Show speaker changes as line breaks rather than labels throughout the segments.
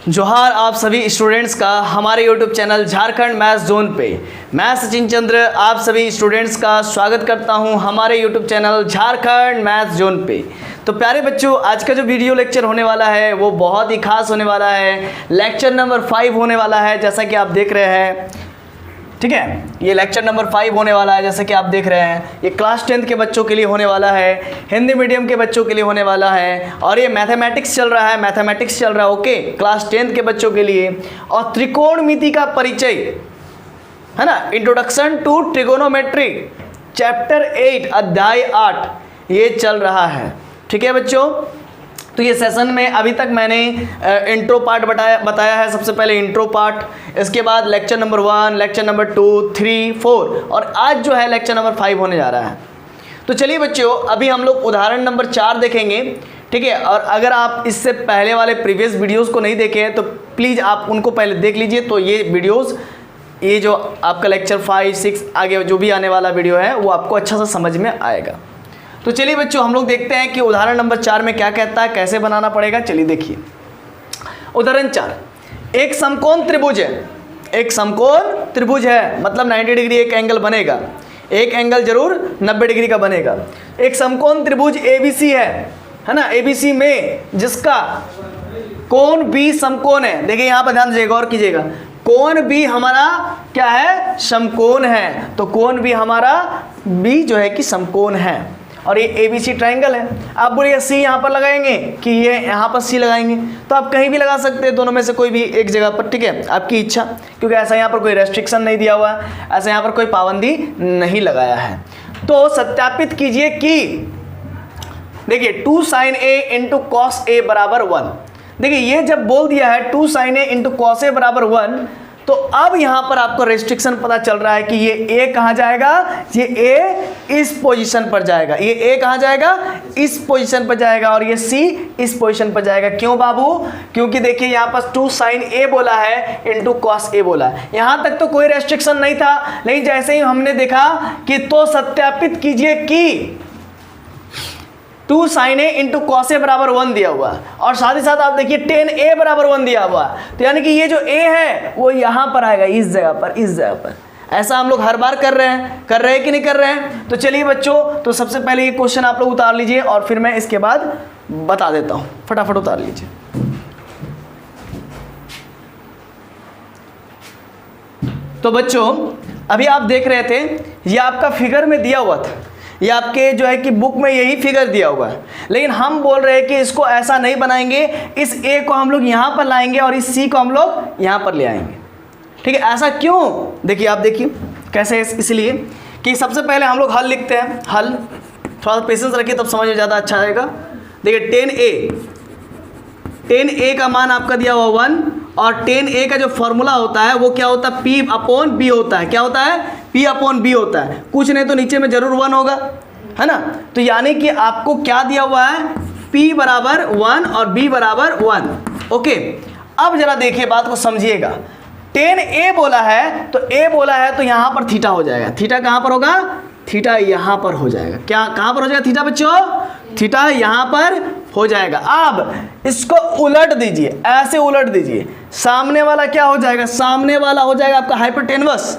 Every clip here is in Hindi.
जोहार आप सभी स्टूडेंट्स का हमारे YouTube channel Jharkhand maths zone पे। मैं सचिन चंद्र आप सभी स्टूडेंट्स का स्वागत करता हूं हमारे YouTube channel Jharkhand maths zone पे। तो प्यारे बच्चों, आज का जो वीडियो लेक्चर होने वाला है वो बहुत ही खास होने वाला है। लेक्चर नंबर 5 होने वाला है, जैसा कि आप देख रहे हैं। ठीक है, ये लेक्चर नंबर 5 होने वाला है, जैसे कि आप देख रहे हैं। ये क्लास 10 के बच्चों के लिए होने वाला है, हिंदी मीडियम के बच्चों के लिए होने वाला है, और ये मैथमेटिक्स चल रहा है, मैथमेटिक्स चल रहा है। ओके, क्लास 10 के बच्चों के लिए। और त्रिकोणमिति का परिचय है ना, इंट्रोडक्शन टू ट्रिगोनोमेट्री चैप्टर 8 अध्याय 8 ये चल रहा है। ठीक है बच्चों, तो ये सेशन में अभी तक मैंने इंट्रो पार्ट बताया है। सबसे पहले इंट्रो पार्ट, इसके बाद लेक्चर नंबर 1, लेक्चर नंबर 2, 3, 4 और आज जो है लेक्चर नंबर 5 होने जा रहा है। तो चलिए बच्चों, अभी हम लोग उदाहरण नंबर 4 देखेंगे। ठीक है, और अगर आप इससे पहले वाले प्रीवियस वीडियोज़ को नहीं देखे हैं तो प्लीज़ आप उनको पहले देख लीजिए। तो ये वीडियोज़, ये जो आपका लेक्चर 5, 6 आगे जो भी आने वाला वीडियो है वो आपको अच्छा सा समझ में आएगा। तो चलिए बच्चों, हम लोग देखते हैं कि उदाहरण नंबर 4 में क्या कहता है, कैसे बनाना पड़ेगा। चलिए देखिए उदाहरण 4। एक समकोण त्रिभुज है, एक समकोण त्रिभुज है मतलब 90 डिग्री एक एंगल बनेगा, एक एंगल जरूर 90 डिग्री का बनेगा। एक समकोण त्रिभुज ABC है ना, ABC में जिसका कोण B समकोण है। देखिए यहाँ पर ध्यान दीजिएगा और कीजिएगा, कोण B हमारा क्या है, समकोण है। तो कोण B हमारा B जो है कि समकोण है, और ये ABC ट्रायंगल है। आप बोलिए C यहाँ पर लगाएंगे कि ये यहाँ पर C लगाएंगे, तो आप कहीं भी लगा सकते हैं, दोनों में से कोई भी एक जगह पर। ठीक है, आपकी इच्छा, क्योंकि ऐसा यहाँ पर कोई रेस्ट्रिक्शन नहीं दिया हुआ है, ऐसा यहाँ पर कोई पाबंदी नहीं लगाया है। तो सत्यापित कीजिए कि देखिए 2 sin A into cos A बराबर 1। देखिए ये जब बोल दिया है 2 sin A into cos A बराबर 1, तो अब यहाँ पर आपको रेस्ट्रिक्शन पता चल रहा है कि ये A कहाँ जाएगा, ये A इस पोजीशन पर जाएगा, ये A कहाँ जाएगा, इस पोजीशन पर जाएगा, और ये C इस पोजीशन पर जाएगा। क्यों बाबू? क्योंकि देखिए यहाँ पर 2 sin A बोला है इंटू कॉस A बोला है। यहाँ तक तो कोई रेस्ट्रिक्शन नहीं था, लेकिन जैसे ही हमने देखा कि तो सत्यापित कीजिए कि 2 sin A into cos A बराबर 1 दिया हुआ है, और साथ ही साथ आप देखिए tan A बराबर 1 दिया हुआ है। तो यानी कि ये जो A है वो यहाँ पर आएगा, इस जगह पर, इस जगह पर। ऐसा हम लोग हर बार कर रहे हैं कि नहीं कर रहे हैं? तो चलिए बच्चों, तो सबसे पहले ये क्वेश्चन आप लोग उतार लीजिए और फिर मैं इसके बाद बता देता हूँ। फटाफट उतार लीजिए। तो बच्चों, अभी आप देख रहे थे, ये आपका फिगर में दिया हुआ था, ये आपके जो है कि बुक में यही फिगर दिया हुआ है, लेकिन हम बोल रहे हैं कि इसको ऐसा नहीं बनाएंगे, इस A को हम लोग यहाँ पर लाएंगे और इस C को हम लोग यहाँ पर ले आएंगे। ठीक है, ऐसा क्यों? देखिए आप देखिए कैसे, इसलिए कि सबसे पहले हम लोग हल लिखते हैं। हल थोड़ा सा पेशेंस रखिए तब समझ में ज़्यादा अच्छा आएगा। देखिए tan A का मान आपका दिया हुआ 1, और tan A का जो फॉर्मूला होता है वो क्या होता है, P/B होता है। क्या होता है? P/B होता है। कुछ नहीं तो नीचे में जरूर 1 होगा, है ना। तो यानी कि आपको क्या दिया हुआ है, P बराबर 1 और B बराबर 1। ओके, अब जरा देखिए, बात को समझिएगा। tan A बोला है तो A बोला है तो यहाँ पर थीटा हो जाएगा। थीटा कहाँ पर होगा? थीटा यहाँ पर हो जाएगा। क्या कहाँ पर हो जाएगा थीटा बच्चों? थीटा यहाँ पर हो जाएगा। अब इसको उलट दीजिए, ऐसे उलट दीजिए, सामने वाला क्या हो जाएगा, सामने वाला हो जाएगा आपका हाइपोटेनवस,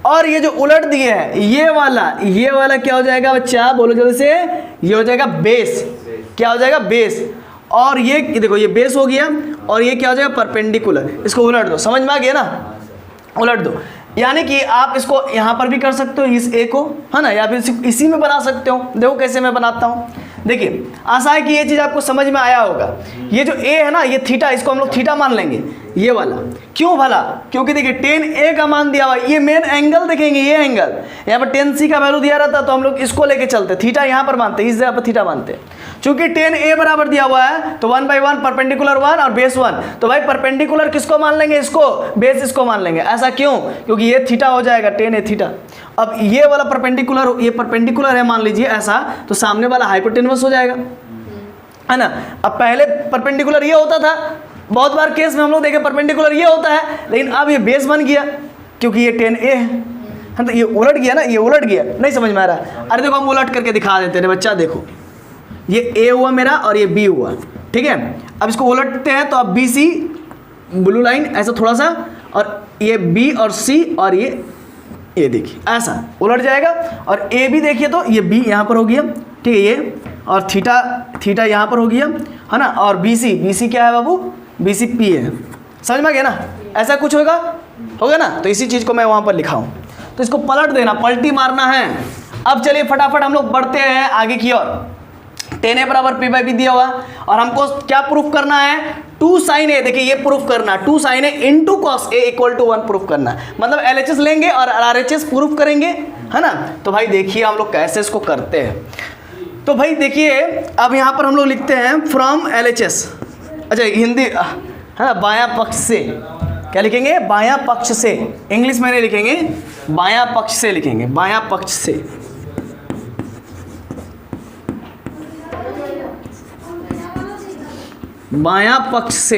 और ये जो उलट दिए है ये वाला क्या हो जाएगा बच्चा, बोलो जल्दी से, ये हो जाएगा बेस। क्या हो जाएगा? बेस। और ये देखो, ये बेस हो गया, और ये क्या हो जाएगा, परपेंडिकुलर। इसको उलट दो, समझ में आ गया ना, उलट दो। यानी कि आप इसको यहाँ पर भी कर सकते हो, इस A को, है ना, या फिर इसी में बना सकते हो। देखो कैसे मैं बनाता हूँ। देखिए आशा है कि ये चीज़ आपको समझ में आया होगा। ये जो A है ना, ये थीटा, इसको हम लोग थीटा मान लेंगे, ये वाला। क्यों भला? क्योंकि देखिए tan A का मान दिया हुआ, ये मेन एंगल देखेंगे, ये एंगल यहाँ पर tan C का वैल्यू दिया रहता, तो हम लोग इसको लेके चलते, थीटा यहाँ पर मानते, इस जगह पर थीटा मानते। चूंकि tan A बराबर दिया हुआ है तो 1/1 परपेंडिकुलर 1 और बेस 1, तो भाई परपेंडिकुलर किसको मान लेंगे, इसको, बेस इसको मान लेंगे। ऐसा क्यों? क्योंकि ये थीटा हो जाएगा, tan A थीटा। अब ये वाला परपेंडिकुलर, ये परपेंडिकुलर है मान लीजिए ऐसा, तो सामने वाला हाइपोटेनवस हो जाएगा, है ना। अब पहले परपेंडिकुलर ये होता था, बहुत बार केस में हम लोग देखे परपेंडिकुलर ये होता है, लेकिन अब ये बेस बन गया क्योंकि ये tan A है। तो ये उलट गया ना, ये उलट गया, नहीं समझ में आ रहा? अरे देखो हम उलट करके दिखा देते हैं बच्चा। देखो ये A हुआ मेरा और ये B हुआ, ठीक है। अब इसको उलटते हैं तो अब BC ब्लू लाइन ऐसा थोड़ा सा, और ये बी और सी, और ये देखिए ऐसा उलट जाएगा, और ए भी देखिए तो ये बी यहाँ पर हो गया, ठीक है ये, और थीटा यहाँ पर हो गया, है ना, और बी सी क्या है बाबू, बी सी पी है, समझ में आ गया ना, ऐसा कुछ होगा ना। तो इसी चीज़ को मैं वहाँ पर लिखा हूँ, तो इसको पलट देना, पलटी मारना है। अब चलिए फटाफट हम लोग बढ़ते हैं आगे की ओर। 10a बराबर p बाई बी दिया हुआ, और हमको क्या प्रूफ करना है, 2 sin a, देखिए ये प्रूफ करना, 2 sin a into cos a equal to 1 proof करना, मतलब LHS लेंगे और RHS प्रूफ करेंगे, है ना। तो भाई देखिए हम लोग कैसे इसको करते हैं। तो भाई देखिए अब यहाँ पर हम लोग लिखते हैं फ्रॉम LHS, अच्छा हिंदी है ना, बायां पक्ष से, क्या लिखेंगे, बायां पक्ष से, इंग्लिश में नहीं लिखेंगे, बायां पक्ष से लिखेंगे, बायां पक्ष से। बायां पक्ष से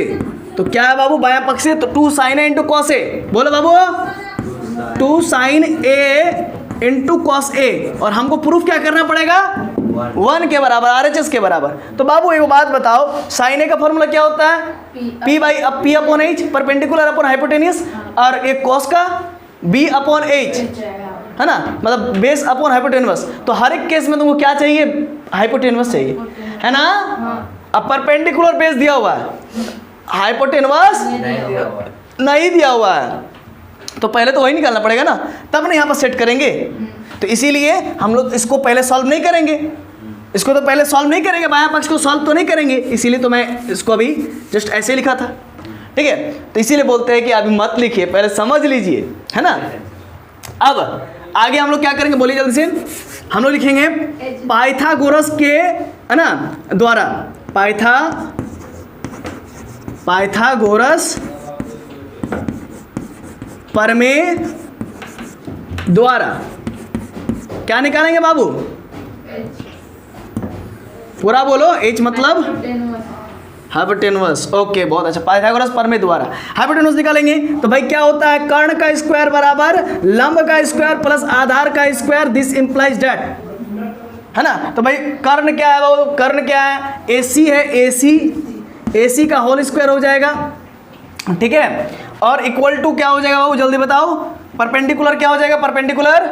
तो क्या है बाबू, बायां पक्ष से तो 2 sin a into cos A, बोलो बाबू 2 sin a into cos A, और हमको प्रूफ क्या करना पड़ेगा, 1 के बराबर, RHS के बराबर। तो बाबू एक बात बताओ, sin a का फॉर्मूला क्या होता है, p by p upon h, perpendicular upon hypotenuse, और एक cos का b अपॉन h, है ना, मतलब बेस अपॉन हाइपोटेनस। तो हर एक केस में तुमको क्या चाहिए, हाइपोटेनस चाहिए, है ना। अब परपेंडिकुलर बेस दिया हुआ है, हाइपोटेनस नहीं दिया हुआ है, तो पहले तो वही निकालना पड़ेगा ना, तब ना यहाँ पर सेट करेंगे। तो इसीलिए हम लोग इसको पहले सॉल्व नहीं करेंगे, इसको तो पहले सॉल्व नहीं करेंगे, बायां पक्ष को सॉल्व तो नहीं करेंगे, इसीलिए तो मैं इसको अभी जस्ट ऐसे ही लिखा था, ठीक है। तो इसीलिए बोलते हैं कि अभी मत लिखिए, पहले समझ लीजिए, है ना। अब आगे हम लोग क्या करेंगे, बोलिए जल्दी से, हम लोग लिखेंगे पाइथागोरस के, है ना, द्वारा, पाइथागोरस प्रमेय द्वारा क्या निकालेंगे बाबू, पूरा बोलो, h मतलब हाइपोटेनस, ओके बहुत अच्छा, पाइथागोरस प्रमेय द्वारा हाइपोटेनस निकालेंगे। तो भाई क्या होता है, कर्ण का स्क्वायर बराबर लंब का स्क्वायर प्लस आधार का स्क्वायर, दिस इंप्लाइज दैट, है ना। तो भाई कर्ण क्या है बाबू, कर्ण क्या है, AC है, AC का होल स्क्वायर हो जाएगा, ठीक है, और इक्वल टू क्या हो जाएगा बाबू, जल्दी बताओ, परपेंडिकुलर क्या हो जाएगा, परपेंडिकुलर,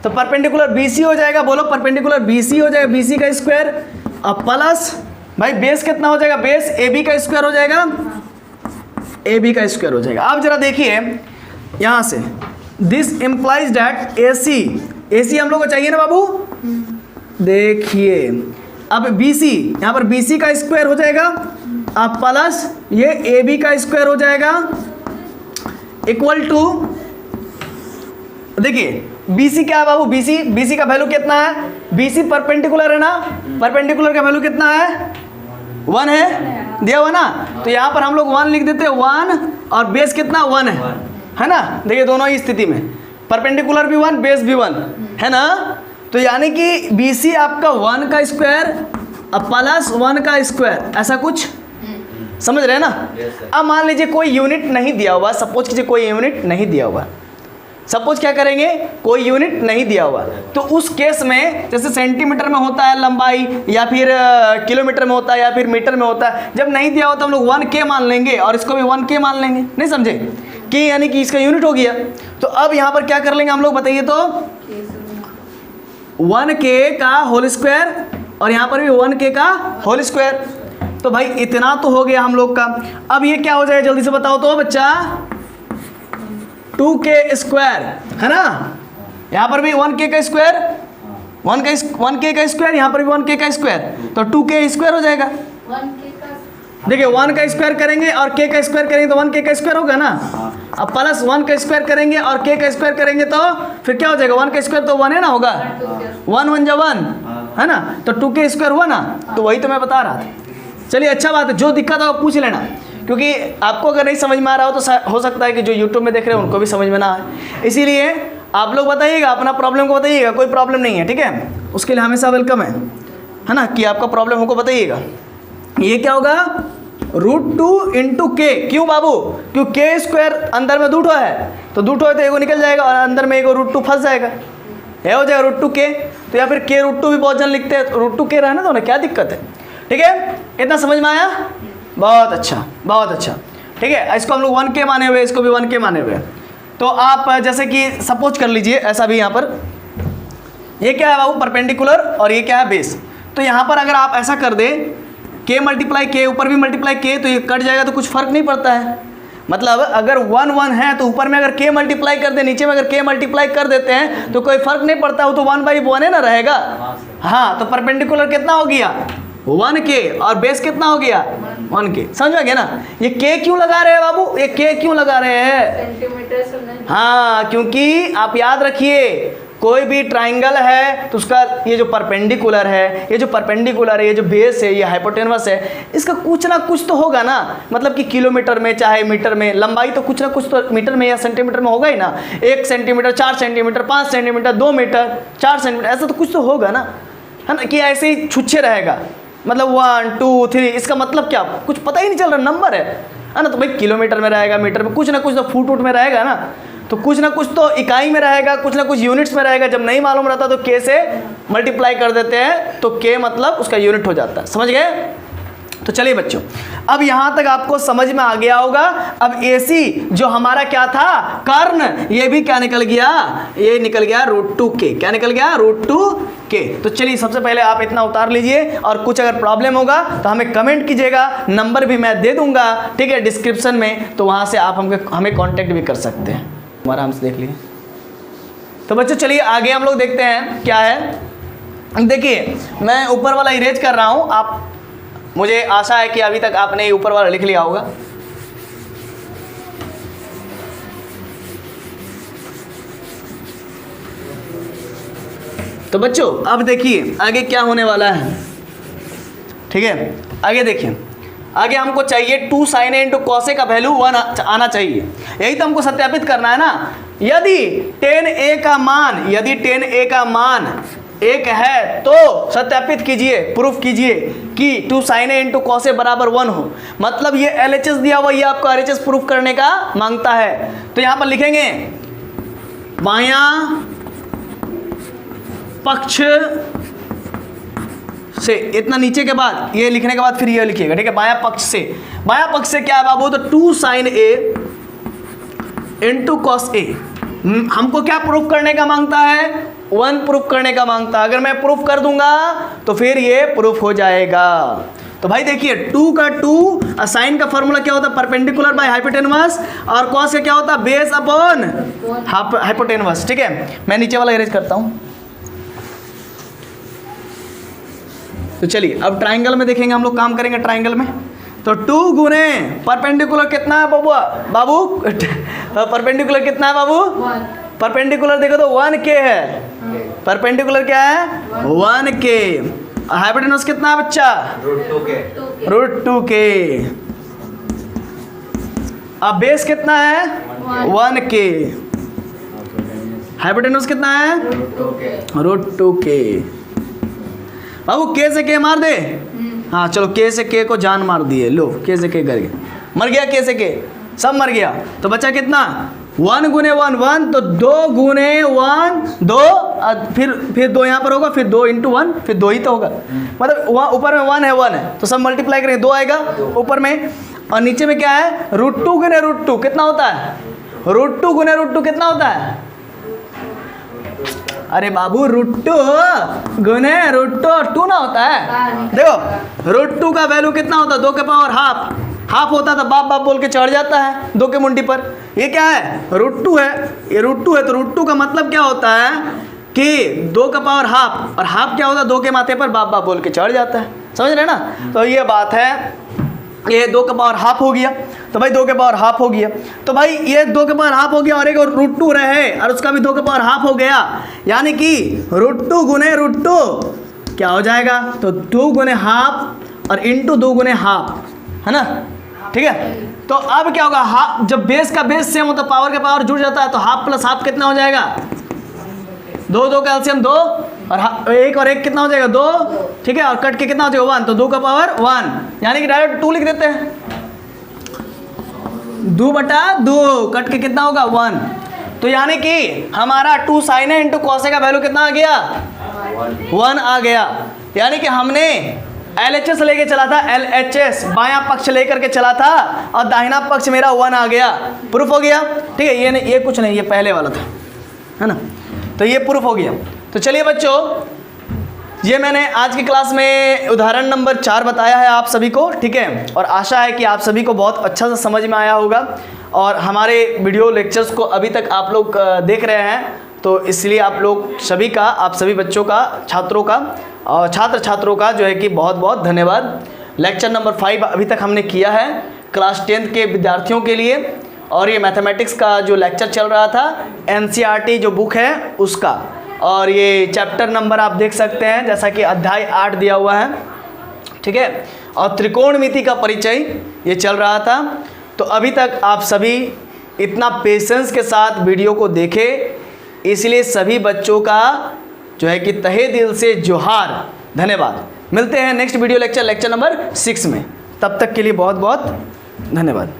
तो परपेंडिकुलर BC हो जाएगा, बोलो परपेंडिकुलर BC हो जाएगा, BC का स्क्वायर, अब प्लस भाई बेस कितना हो जाएगा, बेस AB का स्क्वायर हो जाएगा, AB का स्क्वायर हो जाएगा। अब जरा देखिए यहाँ से, दिस इम्प्लाइज डैट AC हम लोग को चाहिए ना बाबू, देखिए अब BC, यहाँ पर BC का स्क्वायर हो जाएगा, अब प्लस ये AB का स्क्वायर हो जाएगा, इक्वल टू, देखिए BC क्या है बाबू, BC का वैल्यू कितना है, BC परपेंडिकुलर है ना, परपेंडिकुलर का वैल्यू कितना है, 1 है, दिया हुआ ना। तो यहाँ पर हम लोग 1 लिख देते हैं, 1, और बेस कितना 1 है ना। देखिए दोनों ही स्थिति में परपेंडिकुलर भी 1, बेस भी 1 है ना। तो यानी कि BC आपका 1 का स्क्वायर अब प्लस 1 का स्क्वायर, ऐसा कुछ समझ रहे हैं ना। अब मान लीजिए कोई यूनिट नहीं दिया हुआ, सपोज कीजिए कोई यूनिट नहीं दिया हुआ, सपोज क्या करेंगे, कोई यूनिट नहीं दिया हुआ, तो उस केस में जैसे सेंटीमीटर में होता है लंबाई, या फिर किलोमीटर में होता है, या फिर मीटर में होता है, जब नहीं दिया हुआ तो हम लोग 1K मान लेंगे, और इसको भी 1K मान लेंगे, नहीं समझे, कि यानी कि इसका यूनिट हो गया। तो अब यहाँ पर क्या कर लेंगे हम लोग, बताइए तो, 1K का होल स्क्वायर, और यहाँ पर भी 1K का होल स्क्वायर। तो भाई इतना तो हो गया हम लोग का। अब ये क्या हो जाएगा, जल्दी से बताओ तो बच्चा, 2K स्क्वायर, है ना, यहाँ पर भी 1K का स्क्वायर, 1K का स्क्वायर, यहाँ पर भी 1K का स्क्वायर, तो 2K स्क्वायर हो जाएगा। देखिए 1 का स्क्वायर करेंगे और K का स्क्वायर करेंगे तो 1K का स्क्वायर होगा ना। अब प्लस 1 का स्क्वायर करेंगे और K का स्क्वायर करेंगे तो फिर क्या हो जाएगा, 1 का स्क्वायर तो 1 है ना, होगा 1 1 जा 1, है ना, तो 2K स्क्वायर हुआ ना। तो वही तो मैं बता रहा था। चलिए अच्छा बात है, जो दिक्कत है वो पूछ लेना, क्योंकि आपको अगर नहीं समझ में आ रहा हो तो हो सकता है कि जो यूट्यूब में देख रहे हैं उनको भी समझ में ना आए। इसीलिए आप लोग बताइएगा, अपना प्रॉब्लम को बताइएगा, कोई प्रॉब्लम नहीं है, ठीक है, उसके लिए हमेशा वेलकम है ना, कि आपका प्रॉब्लम हमको बताइएगा। ये क्या होगा, √2 इंटू K, क्यों बाबू, क्यों K स्क्वायर अंदर में 2 है, तो 2 है तो एगो निकल जाएगा और अंदर में एगो √2 फंस जाएगा, यह हो जाएगा √2K। तो या फिर K√2 भी बहुत जन लिखते हैं, तो √2K रहना तो ना, क्या दिक्कत है, ठीक है। इतना समझ में आया, बहुत अच्छा बहुत अच्छा। ठीक है, इसको हम लोग 1K माने हुए, इसको भी 1K माने हुए। तो आप जैसे कि सपोज कर लीजिए ऐसा भी यहाँ पर, ये क्या है बाबू परपेंडिकुलर और ये क्या है बेस। तो यहाँ पर अगर आप ऐसा कर दें K मल्टीप्लाई K, ऊपर भी मल्टीप्लाई K, तो ये कट जाएगा तो कुछ फर्क नहीं पड़ता है। मतलब अगर 1 1 है तो ऊपर में अगर K मल्टीप्लाई कर दे, नीचे में अगर K मल्टीप्लाई कर देते हैं तो कोई फर्क नहीं पड़ता, वो तो 1/1 है ना रहेगा। हाँ, तो परपेंडिकुलर कितना हो गया 1K और बेस कितना हो गया 1K। समझ में गया ना। ये K क्यों लगा रहे हैं बाबू, ये K क्यों लगा रहे हैं?
सेंटीमीटर।
हाँ, क्योंकि आप याद रखिए कोई भी ट्राइंगल है तो उसका ये जो परपेंडिकुलर है, ये जो परपेंडिकुलर है, ये जो बेस है, ये हाइपोटेनवस है, इसका कुछ ना कुछ तो होगा ना। मतलब कि किलोमीटर में चाहे मीटर में, लंबाई तो कुछ ना कुछ तो मीटर में या सेंटीमीटर में होगा ही ना। 1 centimetre, 4 centimetre, 5 centimetre, 2 metre, 4 centimetre, ऐसा तो कुछ तो होगा ना, है ना। कि ऐसे ही छुच्छे रहेगा, मतलब 1 2 3, इसका मतलब क्या कुछ पता ही नहीं चल रहा, नंबर है ना। तो भाई किलोमीटर में रहेगा, मीटर में, कुछ ना कुछ तो फुट में रहेगा ना। तो कुछ ना कुछ तो इकाई में रहेगा, कुछ ना कुछ यूनिट्स में रहेगा। जब नहीं मालूम रहता तो K से मल्टीप्लाई कर देते हैं, तो K मतलब उसका यूनिट हो जाता है। समझ गए। तो चलिए बच्चों, अब यहाँ तक आपको समझ में आ गया होगा। अब AC जो हमारा क्या था कर्ण, ये भी क्या निकल गया, ये निकल गया √2K। क्या निकल गया √2K। तो चलिए सबसे पहले आप इतना उतार लीजिए, और कुछ अगर प्रॉब्लम होगा तो हमें कमेंट कीजिएगा, नंबर भी मैं दे दूंगा, ठीक है, डिस्क्रिप्शन में। तो वहाँ से आप हमें कॉन्टेक्ट भी कर सकते हैं। आराम से देख लिए। तो बच्चों चलिए आगे हम लोग देखते हैं क्या है। देखिए मैं ऊपर वाला इरेज कर रहा हूँ, आप, मुझे आशा है कि अभी तक आपने ऊपर वाला लिख लिया होगा। तो बच्चों अब देखिए आगे क्या होने वाला है, ठीक है। आगे देखिए, आगे हमको चाहिए 2 sin A × cos A का वैल्यू 1 आना चाहिए। यही तो हमको सत्यापित करना है ना। यदि tan A का मान, यदि tan A का मान 1 है तो सत्यापित कीजिए, प्रूफ कीजिए कि 2 sin A × cos A बराबर 1 हो। मतलब ये LHS दिया हुआ, ये आपको RHS प्रूफ करने का मांगता है। तो यहाँ पर लिखेंगे बायां पक्ष से, इतना नीचे के बाद ये लिखने के बाद फिर ये लिखिएगा, ठीक है। बायां पक्ष से, बायां पक्ष से क्या है बाबू, तो 2 sin A × cos A। हमको क्या प्रूफ करने का मांगता है, 1 प्रूफ करने का मांगता है। अगर मैं प्रूफ कर दूंगा तो फिर ये प्रूफ हो जाएगा। तो भाई देखिए 2 का 2, साइन का फॉर्मूला क्या होता है, परपेंडिकुलर बाय हाइपोटेनवस, और कॉस का क्या होता है, बेस अपॉन हाइपोटेनवस, ठीक है। मैं नीचे वाला इरेज करता हूं। तो चलिए अब ट्राइंगल में देखेंगे, हम लोग काम करेंगे ट्राइंगल में। तो 2 गुने परपेंडिकुलर कितना है बाबू परपेंडिकुलर कितना है बाबू, परपेंडिकुलर देखो तो 1K है। परपेंडिकुलर क्या है 1K। हाइपोटेनस कितना है बच्चा √2K। अब बेस कितना है 1K। हाइपोटेनस कितना है √2K। बाबू K से K मार दे। हाँ चलो K से K को जान मार दिए, लो K से K कर गया, मर गया K से K, सब मर गया। तो बचा कितना 1 गुने 1 1, तो 2 गुने 1 2, फिर 2 यहाँ पर होगा, फिर 2 × 1, फिर 2 ही तो होगा। मतलब ऊपर में 1 है, तो सब मल्टीप्लाई करेंगे 2 आएगा ऊपर में, और नीचे में क्या है √2 गुने √2 कितना होता है, √2 गुने √2 कितना होता है, अरे बाबू √2 गुने √2 ना होता है। देखो √2 का वैल्यू कितना होता है, 2 के पावर हाफ होता था, बाप बोल के चढ़ जाता है 2 के मुंडी पर। ये क्या है √2 है, ये √2 है, तो √2 का मतलब क्या होता है कि 2 का पावर हाफ, और हाफ क्या होता है 2 के माथे पर बाप बोल के चढ़ जाता है। समझ रहे ना। तो ये बात है, ये 2 का पावर हाफ हो गया, तो भाई 2 के पावर हाफ हो गया, तो भाई ये 2 के पावर हाफ हो गया, और एक √2 रहे और उसका भी 2 के पावर हाफ हो गया, यानी कि √2 गुने √2 क्या हो जाएगा, तो 2 गुने हाफ और इंटू 2 गुने हाफ, है ना, ठीक है। तो अब क्या होगा, हाफ जब बेस का बेस सेम होता है, पावर का पावर जुड़ जाता है, तो हाफ प्लस हाफ कितना हो जाएगा 2 2 का एलसीएम 2, और एक और एक कितना हो जाएगा 2, ठीक है, और कट के कितना हो जाएगा 1, तो 2 का पावर 1, यानी कि डायरेक्ट 2 लिख देते हैं, 2/2, कट के कितना होगा 1। तो यानी कि हमारा 2 sin A × cos A का वैल्यू कितना आ गया 1 आ गया। यानी कि हमने LHS लेके चला था, LHS बायां पक्ष लेकर के चला था और दाहिना पक्ष मेरा 1 आ गया, प्रूफ हो गया। ठीक है, ये नहीं, ये कुछ नहीं, ये पहले वाला था, है ना, तो ये प्रूफ हो गया। तो चलिए बच्चों, ये मैंने आज की क्लास में उदाहरण नंबर 4 बताया है आप सभी को। ठीक है, और आशा है कि आप सभी को बहुत अच्छा से समझ में आया होगा और हमारे वीडियो लेक्चर्स को अभी तक आप लोग देख रहे हैं, तो इसलिए आप लोग सभी का, आप सभी बच्चों का, छात्रों का और छात्रों का जो है कि बहुत बहुत धन्यवाद। लेक्चर नंबर 5 अभी तक हमने किया है क्लास 10th के विद्यार्थियों के लिए, और ये मैथमेटिक्स का जो लेक्चर चल रहा था NCERT जो बुक है उसका, और ये चैप्टर नंबर आप देख सकते हैं जैसा कि अध्याय 8 दिया हुआ है। ठीक है, और त्रिकोणमिति का परिचय ये चल रहा था। तो अभी तक आप सभी इतना पेशेंस के साथ वीडियो को देखें, इसलिए सभी बच्चों का जो है कि तहे दिल से जोहार, धन्यवाद। मिलते हैं नेक्स्ट वीडियो लेक्चर नंबर 6 में, तब तक के लिए बहुत बहुत धन्यवाद।